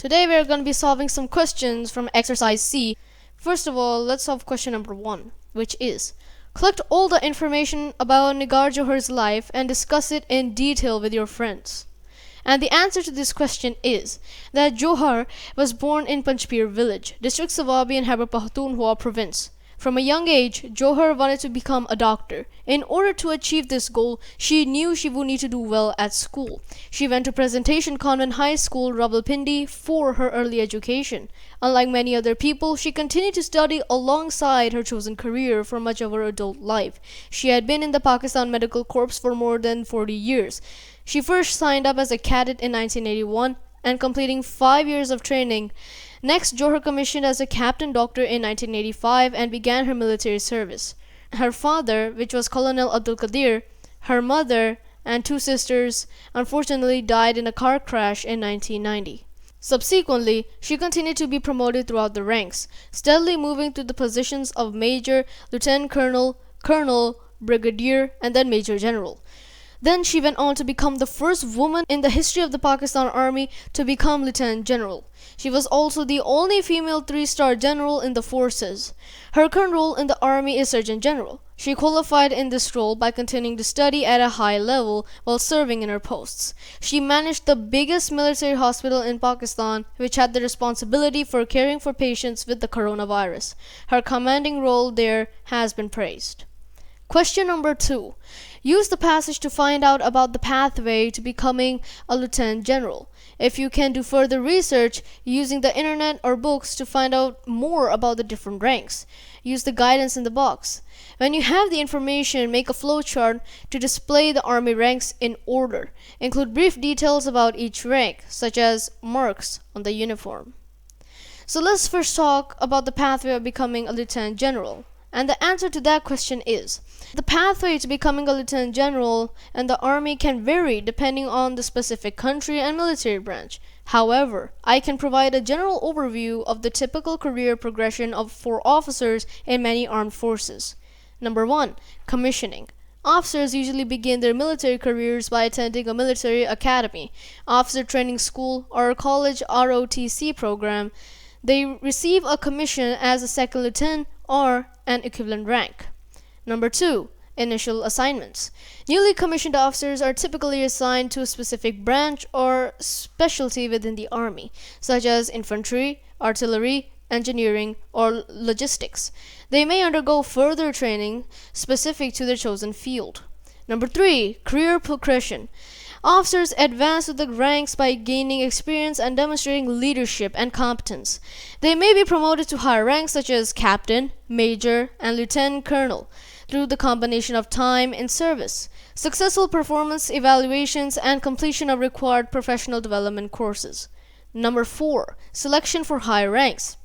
Today we are going to be solving some questions from exercise C. First of all, let's solve question number 1, which is: collect all the information about Nigar Johar's life and discuss it in detail with your friends. And the answer to this question is that Johar was born in Panchpir village, district Sawabi in Khyber Pakhtunkhwa province. From a young age, Johar wanted to become a doctor. In order to achieve this goal, she knew she would need to do well at school. She went to Presentation Convent High School, Rawalpindi, for her early education. Unlike many other people, she continued to study alongside her chosen career for much of her adult life. She had been in the Pakistan Medical Corps for more than 40 years. She first signed up as a cadet in 1981 and completing 5 years of training. Next, Johar commissioned as a captain doctor in 1985 and began her military service. Her father, which was Colonel Abdul Qadir, her mother, and 2 sisters unfortunately died in a car crash in 1990. Subsequently, she continued to be promoted throughout the ranks, steadily moving to the positions of major, lieutenant colonel, colonel, brigadier, and then major general. Then she went on to become the first woman in the history of the Pakistan Army to become Lieutenant General. She was also the only female 3-star general in the forces. Her current role in the army is Surgeon General. She qualified in this role by continuing to study at a high level while serving in her posts. She managed the biggest military hospital in Pakistan, which had the responsibility for caring for patients with the coronavirus. Her commanding role there has been praised. Question number 2. Use the passage to find out about the pathway to becoming a lieutenant general. If you can do further research using the internet or books to find out more about the different ranks, use the guidance in the box. When you have the information, make a flowchart to display the army ranks in order. Include brief details about each rank, such as marks on the uniform. So let's first talk about the pathway of becoming a lieutenant general. And the answer to that question is: the pathway to becoming a lieutenant general in the army can vary depending on the specific country and military branch. However, I can provide a general overview of the typical career progression for officers in many armed forces. Number 1. Commissioning. Officers usually begin their military careers by attending a military academy, officer training school, or a college ROTC program. They receive a commission as a second lieutenant or an equivalent rank. Number 2. Initial assignments. Newly commissioned officers are typically assigned to a specific branch or specialty within the army, such as infantry, artillery, engineering, or logistics. They may undergo further training specific to their chosen field. Number 3. Career progression. Officers advance to the ranks by gaining experience and demonstrating leadership and competence. They may be promoted to higher ranks such as captain, major, and lieutenant colonel through the combination of time in service, successful performance evaluations, and completion of required professional development courses. Number 4. Selection for higher ranks.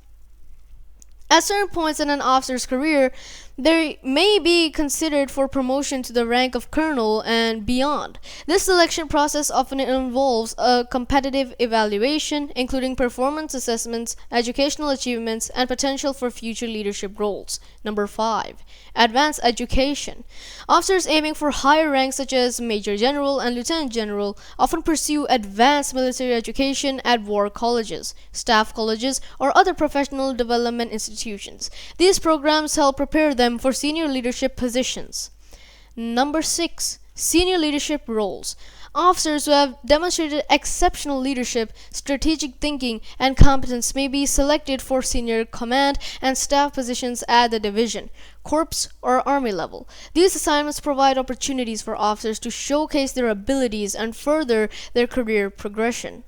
At certain points in an officer's career, they may be considered for promotion to the rank of colonel and beyond. This selection process often involves a competitive evaluation, including performance assessments, educational achievements, and potential for future leadership roles. Number 5. Advanced education. Officers aiming for higher ranks such as Major General and Lieutenant General often pursue advanced military education at war colleges, staff colleges, or other professional development institutions. These programs help prepare them for senior leadership positions. Number 6. Senior leadership roles. Officers who have demonstrated exceptional leadership, strategic thinking, and competence may be selected for senior command and staff positions at the division, corps, or army level. These assignments provide opportunities for officers to showcase their abilities and further their career progression.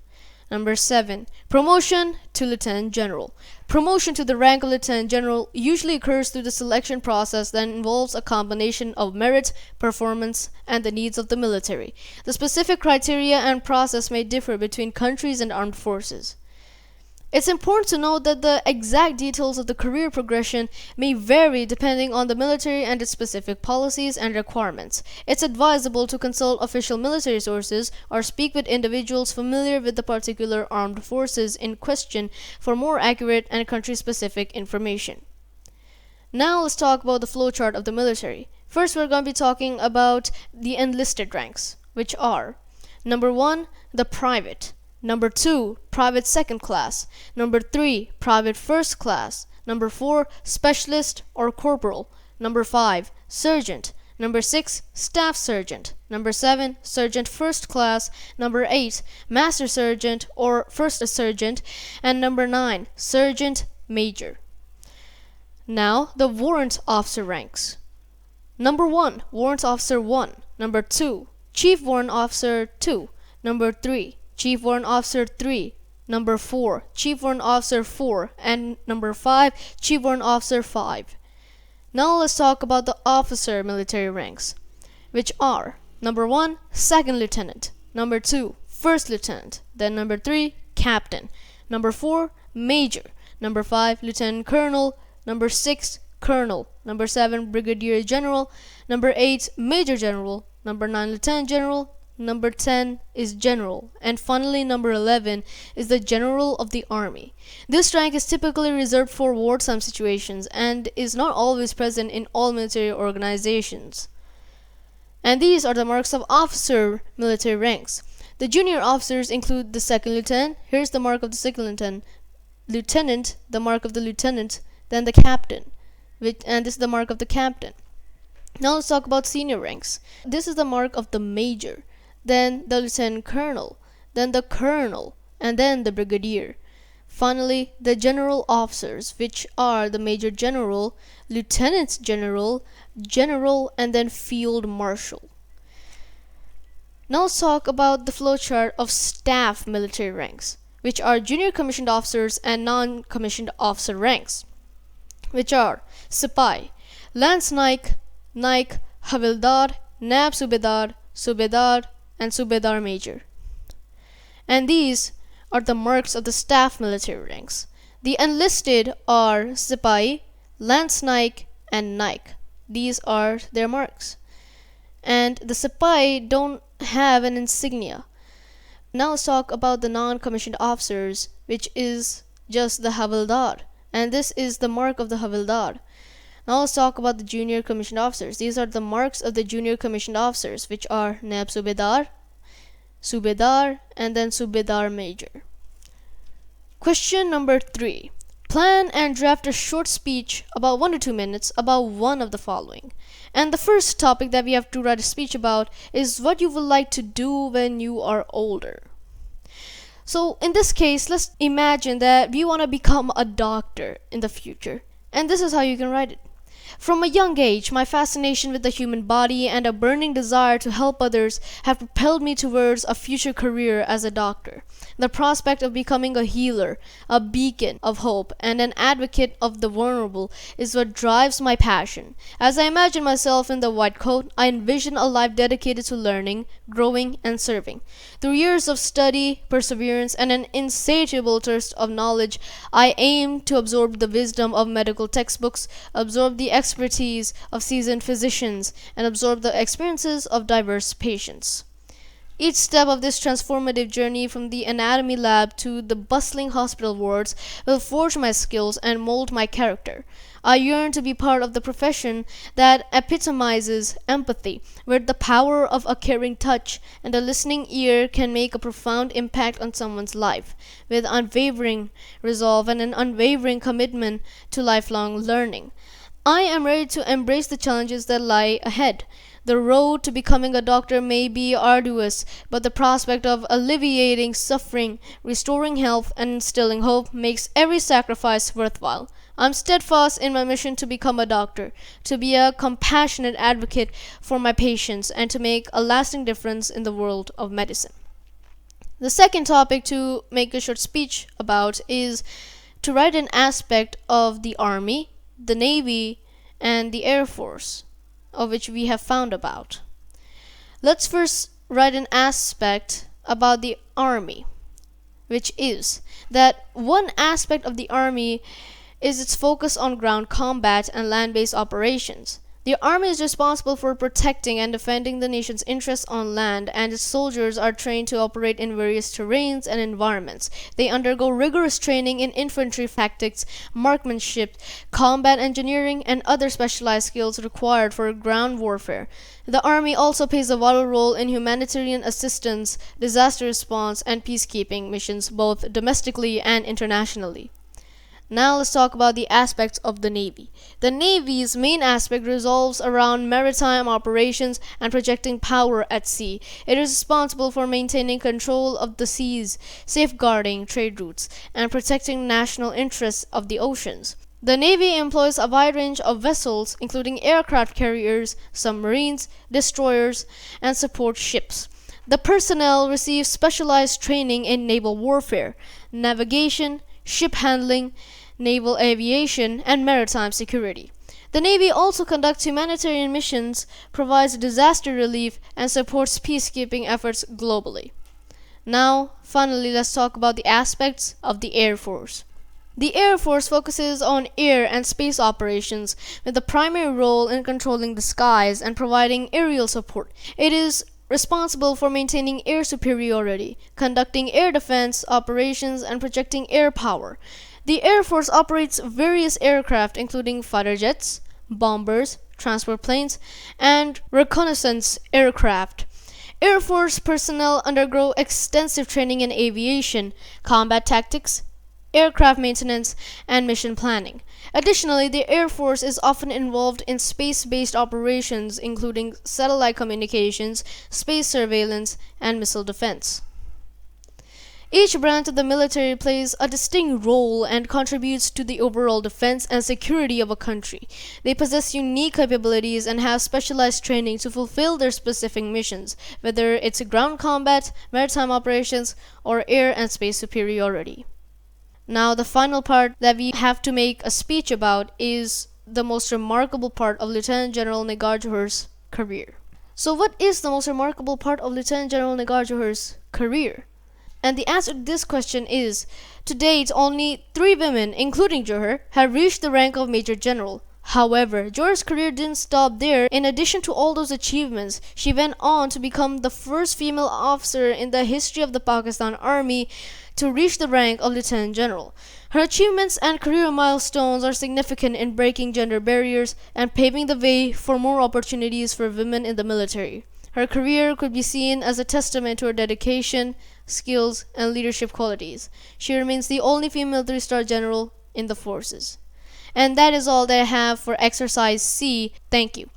Number 7. Promotion to Lieutenant General. Promotion to the rank of Lieutenant General usually occurs through the selection process that involves a combination of merit, performance, and the needs of the military. The specific criteria and process may differ between countries and armed forces. It's important to note that the exact details of the career progression may vary depending on the military and its specific policies and requirements. It's advisable to consult official military sources or speak with individuals familiar with the particular armed forces in question for more accurate and country-specific information. Now let's talk about the flowchart of the military. First, we're going to be talking about the enlisted ranks, which are: Number 1, the private. Number 2, private second class. Number 3, private first class. Number 4, specialist or corporal. Number 5, sergeant. Number 6, staff sergeant. Number 7, sergeant first class. Number 8, master sergeant or first sergeant. And number 9, sergeant major. Now, the warrant officer ranks. Number 1, warrant officer 1. Number 2, chief warrant officer 2. Number 3, chief warrant officer 3. Number 4, chief warrant officer 4. And number 5, chief warrant officer 5. Now let's talk about the officer military ranks, which are number 1, second lieutenant. Number 2, first lieutenant. Then number 3, captain. Number 4, major. Number 5, lieutenant colonel. Number 6, colonel. Number 7, brigadier general. Number 8, major general. Number 9, lieutenant general. Number 10 is general. And finally, number 11 is the general of the army. This rank is typically reserved for wartime situations and is not always present in all military organizations. And these are the marks of officer military ranks. The junior officers include the second lieutenant. Here's the mark of the second lieutenant. Lieutenant, the mark of the lieutenant. Then the captain, and this is the mark of the captain. Now let's talk about senior ranks. This is the mark of the major, then the lieutenant colonel, then the colonel, and then the brigadier. Finally, the general officers, which are the major general, lieutenant general, general, and then field marshal. Now let's talk about the flowchart of staff military ranks, which are junior commissioned officers and non-commissioned officer ranks, which are Sipai, Lance Naik, Naik, Havildar, Nab Subedar, Subedar, and Subedar Major. And these are the marks of the staff military ranks. The enlisted are Sipai, Lance Naik, and Naik. These are their marks. And the Sipai don't have an insignia. Now let's talk about the non-commissioned officers, which is just the Havildar. And this is the mark of the Havildar. Now let's talk about the junior commissioned officers. These are the marks of the junior commissioned officers, which are Naib Subedar, Subedar, and then Subedar Major. Question number 3. Plan and draft a short speech about 1 to 2 minutes about one of the following. And the first topic that we have to write a speech about is what you would like to do when you are older. So in this case, let's imagine that we want to become a doctor in the future. And this is how you can write it. From a young age, my fascination with the human body and a burning desire to help others have propelled me towards a future career as a doctor. The prospect of becoming a healer, a beacon of hope, and an advocate of the vulnerable is what drives my passion. As I imagine myself in the white coat, I envision a life dedicated to learning, growing, and serving. Through years of study, perseverance, and an insatiable thirst of knowledge, I aim to absorb the wisdom of medical textbooks, absorb the expertise of seasoned physicians, and absorb the experiences of diverse patients. Each step of this transformative journey from the anatomy lab to the bustling hospital wards will forge my skills and mold my character. I yearn to be part of the profession that epitomizes empathy, where the power of a caring touch and a listening ear can make a profound impact on someone's life, with unwavering resolve and an unwavering commitment to lifelong learning. I am ready to embrace the challenges that lie ahead. The road to becoming a doctor may be arduous, but the prospect of alleviating suffering, restoring health, and instilling hope makes every sacrifice worthwhile. I'm steadfast in my mission to become a doctor, to be a compassionate advocate for my patients, and to make a lasting difference in the world of medicine. The second topic to make a short speech about is to write an aspect of the Army, the Navy, and the Air Force, of which we have found about. Let's first write an aspect about the Army, which is that one aspect of the Army is its focus on ground combat and land-based operations. The army is responsible for protecting and defending the nation's interests on land, and its soldiers are trained to operate in various terrains and environments. They undergo rigorous training in infantry tactics, marksmanship, combat engineering, and other specialized skills required for ground warfare. The army also plays a vital role in humanitarian assistance, disaster response, and peacekeeping missions both domestically and internationally. Now let's talk about the aspects of the Navy. The Navy's main aspect revolves around maritime operations and projecting power at sea. It is responsible for maintaining control of the seas, safeguarding trade routes, and protecting national interests of the oceans. The Navy employs a wide range of vessels, including aircraft carriers, submarines, destroyers, and support ships. The personnel receive specialized training in naval warfare, navigation, ship handling, naval aviation, and maritime security. The Navy also conducts humanitarian missions, provides disaster relief, and supports peacekeeping efforts globally. Now, finally, let's talk about the aspects of the Air Force. The Air Force focuses on air and space operations, with a primary role in controlling the skies and providing aerial support. It is responsible for maintaining air superiority, conducting air defense operations, and projecting air power. The Air Force operates various aircraft, including fighter jets, bombers, transport planes, and reconnaissance aircraft. Air Force personnel undergo extensive training in aviation, combat tactics, aircraft maintenance, and mission planning. Additionally, the Air Force is often involved in space-based operations, including satellite communications, space surveillance, and missile defense. Each branch of the military plays a distinct role and contributes to the overall defense and security of a country. They possess unique capabilities and have specialized training to fulfill their specific missions, whether it's ground combat, maritime operations, or air and space superiority. Now, the final part that we have to make a speech about is the most remarkable part of Lieutenant General Nigar Johar's career. So, what is the most remarkable part of Lieutenant General Nigar Johar's career? And the answer to this question is, to date, only 3 women, including Johar, have reached the rank of Major General. However, Johar's career didn't stop there. In addition to all those achievements, she went on to become the first female officer in the history of the Pakistan Army to reach the rank of Lieutenant General. Her achievements and career milestones are significant in breaking gender barriers and paving the way for more opportunities for women in the military. Her career could be seen as a testament to her dedication, skills, and leadership qualities. She remains the only female 3-star general in the forces. And that is all that I have for exercise C. Thank you.